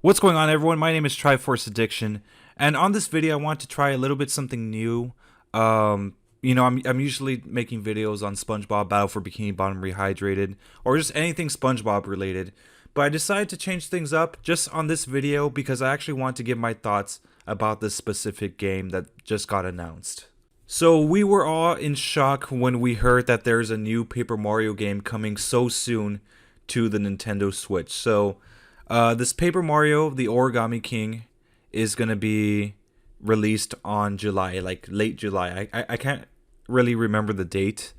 What's going on, everyone? My name is Triforce Addiction, and on this video I want to try a little bit something new. I'm usually making videos on SpongeBob Battle for Bikini Bottom Rehydrated, or just anything SpongeBob related, but I decided to change things up just on this video because I actually want to give my thoughts about this specific game that just got announced. So we were all in shock when we heard that there's a new Paper Mario game coming so soon to the Nintendo Switch. So this Paper Mario, the Origami King, is going to be released on July, like late July. I can't really remember the date.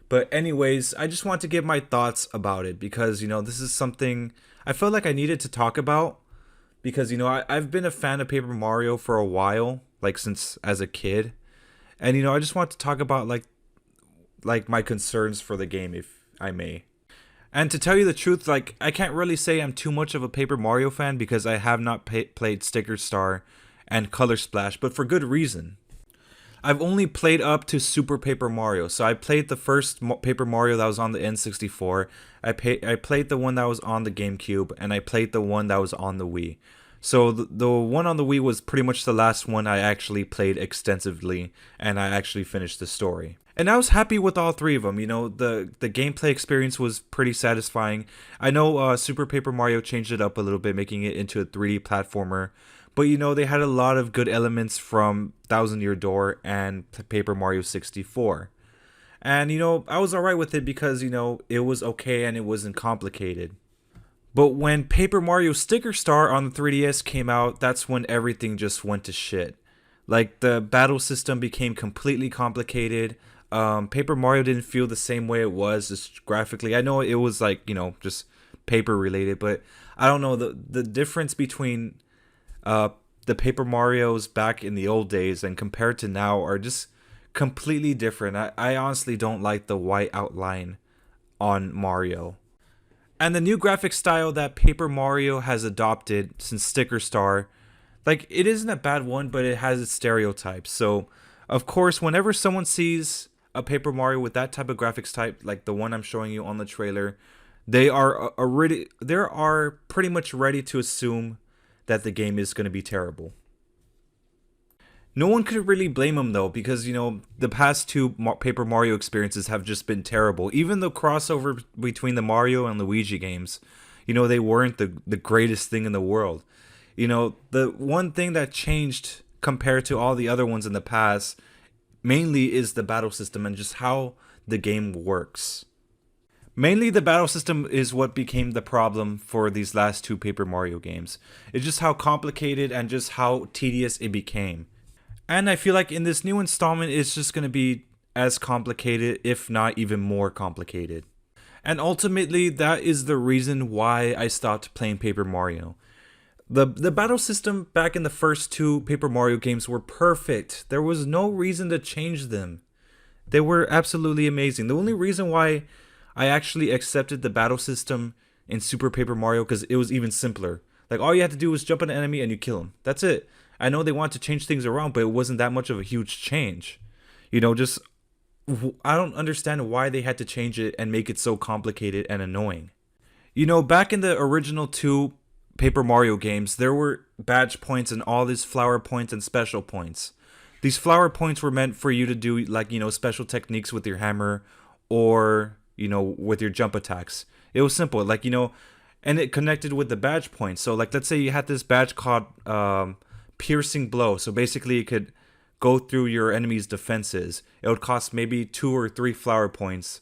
But anyways, I just want to give my thoughts about it because, this is something I felt like I needed to talk about because, I've been a fan of Paper Mario for a while, like since as a kid. And, I just want to talk about like my concerns for the game, if I may. And to tell you the truth, like, I can't really say I'm too much of a Paper Mario fan because I have not played Sticker Star and Color Splash, but for good reason. I've only played up to Super Paper Mario. So I played the first Paper Mario that was on the N64. I played the one that was on the GameCube, and I played the one that was on the Wii. So the one on the Wii was pretty much the last one I actually played extensively, and I actually finished the story. And I was happy with all three of them. The gameplay experience was pretty satisfying. I know Super Paper Mario changed it up a little bit, making it into a 3D platformer. But, they had a lot of good elements from Thousand Year Door and Paper Mario 64. And, I was alright with it because, it was okay and it wasn't complicated. But when Paper Mario Sticker Star on the 3DS came out, that's when everything just went to shit. Like, the battle system became completely complicated. Paper Mario didn't feel the same way it was just graphically. I know it was like, just paper related, but I don't know, the difference between the Paper Marios back in the old days and compared to now are just completely different. I honestly don't like the white outline on Mario. And the new graphic style that Paper Mario has adopted since Sticker Star, like, it isn't a bad one, but it has its stereotypes. So, of course, whenever someone sees a Paper Mario with that type of graphics type, like the one I'm showing you on the trailer, they are pretty much ready to assume that the game is going to be terrible. No one could really blame them though, because the past two Paper Mario experiences have just been terrible. Even the crossover between the Mario and Luigi games, they weren't the greatest thing in the world. The one thing that changed compared to all the other ones in the past mainly is the battle system and just how the game works. Mainly the battle system is what became the problem for these last two Paper Mario games. It's just how complicated and just how tedious it became. And I feel like in this new installment, it's just going to be as complicated, if not even more complicated. And ultimately, that is the reason why I stopped playing Paper Mario. The battle system back in the first two Paper Mario games were perfect. There was no reason to change them. They were absolutely amazing. The only reason why I actually accepted the battle system in Super Paper Mario because it was even simpler. Like, all you had to do was jump on an enemy and you kill him. That's it. I know they want to change things around, but it wasn't that much of a huge change. I don't understand why they had to change it and make it so complicated and annoying. Back in the original two Paper Mario games, there were badge points and all these flower points and special points. These flower points were meant for you to do, like, special techniques with your hammer or, with your jump attacks. It was simple, like, and it connected with the badge points. So, like, let's say you had this badge called Piercing Blow. So basically it could go through your enemy's defenses. It would cost maybe 2 or 3 flower points,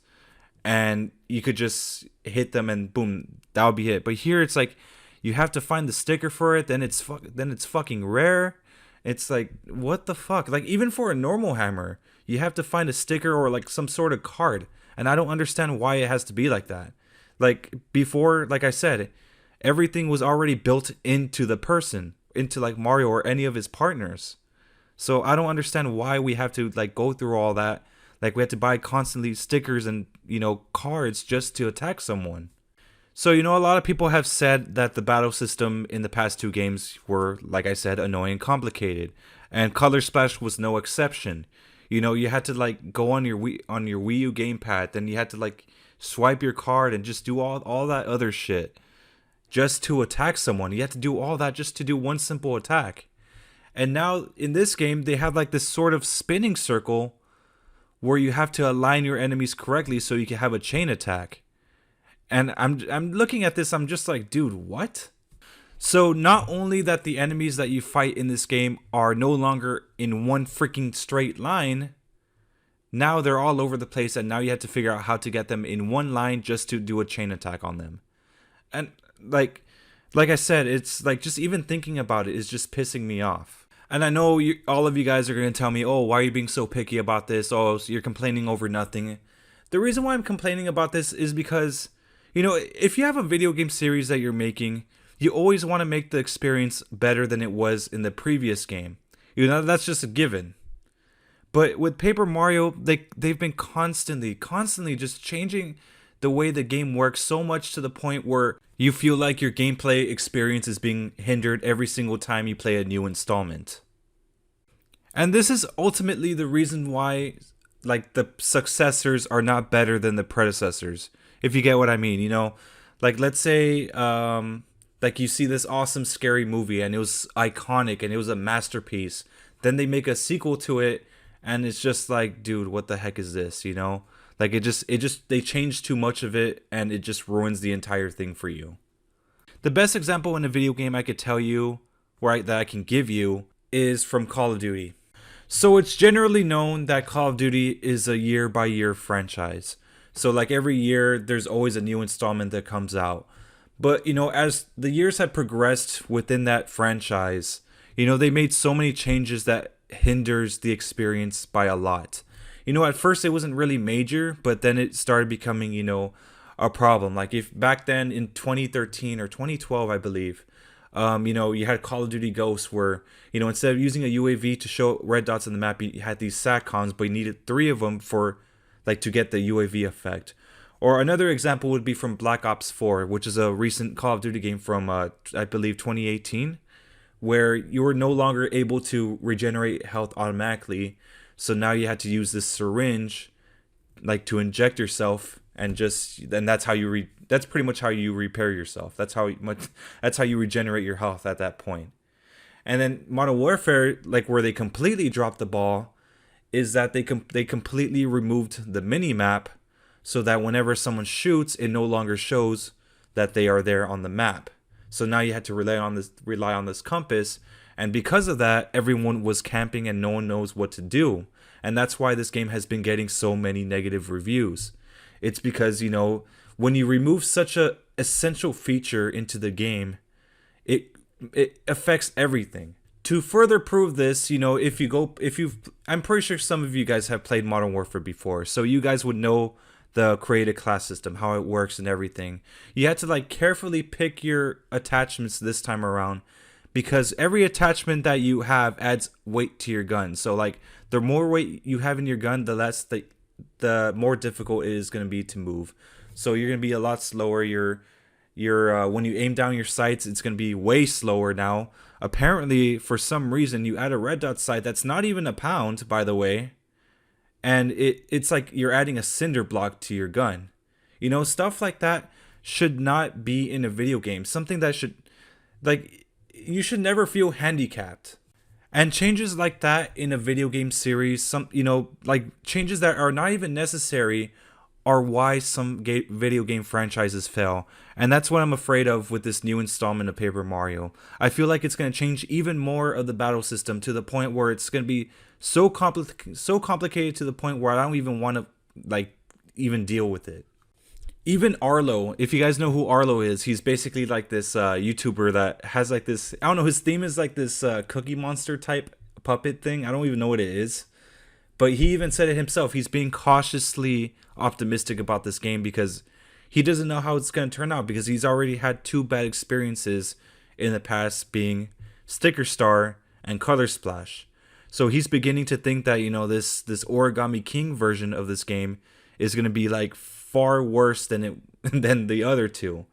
and you could just hit them and boom, that would be it. But here it's like you have to find the sticker for it, then it's fucking rare. It's like, what the fuck? Like, even for a normal hammer, you have to find a sticker or like some sort of card, and I don't understand why it has to be like that. Like, before, like I said, everything was already built into the person, into like Mario or any of his partners. So I don't understand why we have to like go through all that. Like, we have to buy constantly stickers and cards just to attack someone. So a lot of people have said that the battle system in the past two games were, like I said, annoying and complicated, and Color Splash was no exception. You had to like go on your Wii U gamepad, then you had to like swipe your card and just do all that other shit. just to attack someone. You have to do all that just to do one simple attack. And now in this game, they have like this sort of spinning circle where you have to align your enemies correctly so you can have a chain attack. And I'm looking at this, I'm just like, dude, what? So not only that the enemies that you fight in this game are no longer in one freaking straight line, now they're all over the place, and now you have to figure out how to get them in one line just to do a chain attack on them. And like I said, it's like just even thinking about it is just pissing me off. And I know all of you guys are going to tell me, oh, why are you being so picky about this? Oh, so you're complaining over nothing. The reason why I'm complaining about this is because, you know, if you have a video game series that you're making, you always want to make the experience better than it was in the previous game. You know, that's just a given. But with Paper Mario, they've been constantly just changing the way the game works so much to the point where you feel like your gameplay experience is being hindered every single time you play a new installment. And this is ultimately the reason why like the successors are not better than the predecessors, if you get what I mean. You know, like let's say like you see this awesome scary movie and it was iconic and it was a masterpiece. Then they make a sequel to it and it's just like, dude, what the heck is this, you know? Like they changed too much of it and it just ruins the entire thing for you. The best example in a video game I could tell you, that I can give you, is from Call of Duty. So it's generally known that Call of Duty is a year-by-year franchise. So like every year, there's always a new installment that comes out. But, you know, as the years have progressed within that franchise, you know, they made so many changes that hinders the experience by a lot. You know, at first it wasn't really major, but then it started becoming, you know, a problem. Like if back then in 2013 or 2012, I believe, you know, you had Call of Duty Ghosts where, you know, instead of using a UAV to show red dots on the map, you had these SATCOMs, but you needed 3 of them for, like, to get the UAV effect. Or another example would be from Black Ops 4, which is a recent Call of Duty game from, I believe, 2018, where you were no longer able to regenerate health automatically. So now you had to use this syringe, like, to inject yourself, and that's how that's pretty much how you repair yourself. That's how you regenerate your health at that point. And then Modern Warfare, like where they completely dropped the ball, is that they completely removed the mini map, so that whenever someone shoots, it no longer shows that they are there on the map. So now you had to rely on this compass, and because of that, everyone was camping and no one knows what to do. And that's why this game has been getting so many negative reviews. It's because, you know, when you remove such a essential feature into the game, it affects everything. To further prove this, you know, I'm pretty sure some of you guys have played Modern Warfare before, so you guys would know the created class system, how it works and everything. You had to like carefully pick your attachments this time around, because every attachment that you have adds weight to your gun. So like the more weight you have in your gun, the more difficult it is going to be to move. So you're going to be a lot slower. When you aim down your sights, it's going to be way slower now. Apparently, for some reason, you add a red dot sight that's not even a pound, by the way, and it's like you're adding a cinder block to your gun. You know, stuff like that should not be in a video game. Something that you should never feel handicapped. And changes like that in a video game series, changes that are not even necessary, are why some video game franchises fail. And that's what I'm afraid of with this new installment of Paper Mario. I feel like it's going to change even more of the battle system to the point where it's going to be so complicated to the point where I don't even want to even deal with it. Even Arlo, if you guys know who Arlo is, he's basically like this YouTuber that has like this, I don't know, his theme is like this Cookie Monster type puppet thing. I don't even know what it is. But he even said it himself. He's being cautiously optimistic about this game because he doesn't know how it's going to turn out, because he's already had 2 bad experiences in the past, being Sticker Star and Color Splash. So he's beginning to think that, you know, this Origami King version of this game is going to be like far worse than the other 2.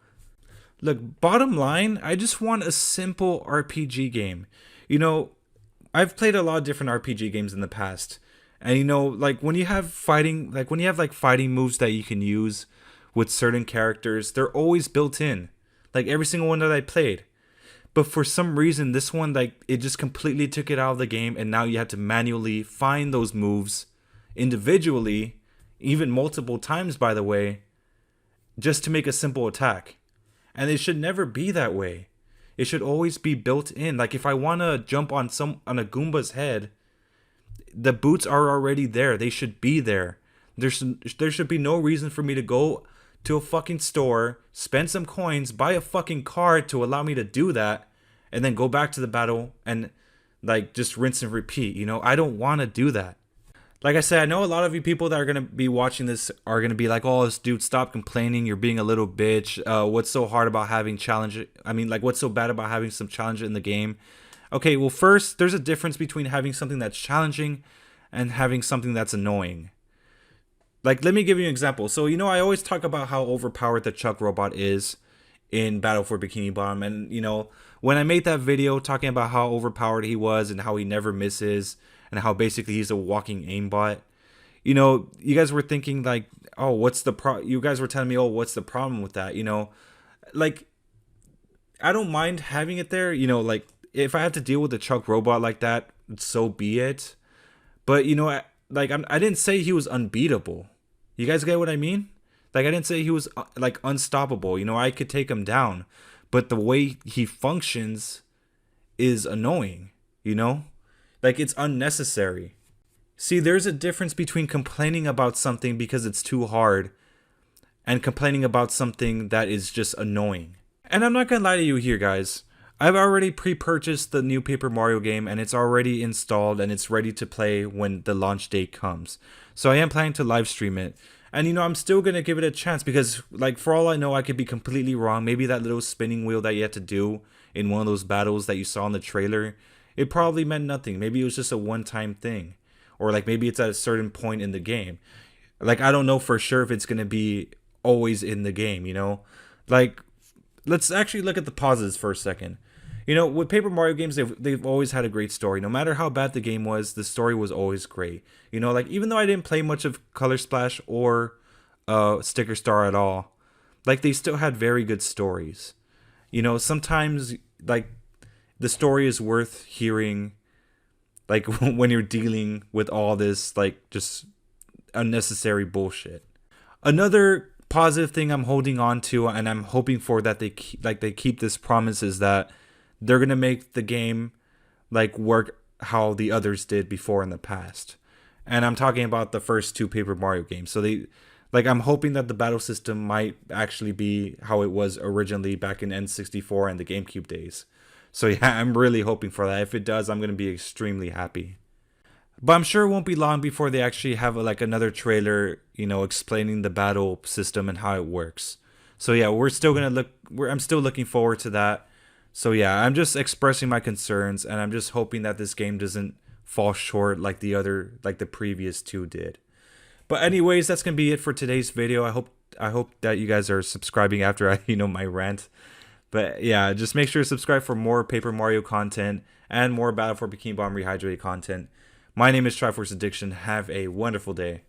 Look, bottom line, I just want a simple RPG game. You know, I've played a lot of different RPG games in the past. And you know, like when you have fighting moves that you can use with certain characters, they're always built in. like every single one that I played. But for some reason, this one, like, it just completely took it out of the game, and now you have to manually find those moves individually, even multiple times, by the way, just to make a simple attack. And it should never be that way. It should always be built in. Like, if I want to jump on a Goomba's head, the boots are already there. They should be there. There should be no reason for me to go to a fucking store, spend some coins, buy a fucking card to allow me to do that, and then go back to the battle and, like, just rinse and repeat. You know, I don't want to do that. Like I said, I know a lot of you people that are going to be watching this are going to be like, oh, this dude, stop complaining. You're being a little bitch. What's so hard about having challenge? I mean, like, what's so bad about having some challenge in the game? Okay, well, first, there's a difference between having something that's challenging and having something that's annoying. Like, let me give you an example. So, you know, I always talk about how overpowered the Chuck robot is in Battle for Bikini Bottom. And, you know, when I made that video talking about how overpowered he was and how he never misses and how basically he's a walking aimbot, you know, you guys were thinking like, oh, what's the you guys were telling me, oh, what's the problem with that? You know, like, I don't mind having it there. You know, like, if I have to deal with the Chuck robot like that, so be it. But, you know, I didn't say he was unbeatable. You guys get what I mean? Like, I didn't say he was, like, unstoppable. You know, I could take him down. But the way he functions is annoying, you know? Like, it's unnecessary. See, there's a difference between complaining about something because it's too hard and complaining about something that is just annoying. And I'm not gonna lie to you here, guys. I've already pre-purchased the new Paper Mario game, and it's already installed and it's ready to play when the launch date comes. So I am planning to live stream it. And, you know, I'm still going to give it a chance because, like, for all I know, I could be completely wrong. Maybe that little spinning wheel that you had to do in one of those battles that you saw in the trailer, it probably meant nothing. Maybe it was just a one-time thing. Or, like, maybe it's at a certain point in the game. Like, I don't know for sure if it's going to be always in the game, you know? Like, let's actually look at the positives for a second. You know, with Paper Mario games, they've always had a great story. No matter how bad the game was, the story was always great. You know, like, even though I didn't play much of Color Splash or Sticker Star at all, like, they still had very good stories. You know, sometimes, like, the story is worth hearing, like, when you're dealing with all this, like, just unnecessary bullshit. Another positive thing I'm holding on to, and I'm hoping for that they keep this promise, is that they're going to make the game, like, work how the others did before in the past. And I'm talking about the first two Paper Mario games. So I'm hoping that the battle system might actually be how it was originally back in N64 and the GameCube days. So yeah, I'm really hoping for that. If it does, I'm going to be extremely happy. But I'm sure it won't be long before they actually have, like, another trailer, you know, explaining the battle system and how it works. So yeah, I'm still looking forward to that. So yeah, I'm just expressing my concerns, and I'm just hoping that this game doesn't fall short like the previous two did. But anyways, that's gonna be it for today's video. I hope that you guys are subscribing after I, you know, my rant. But yeah, just make sure to subscribe for more Paper Mario content and more Battle for Bikini Bottom Rehydrated content. My name is Triforce Addiction. Have a wonderful day.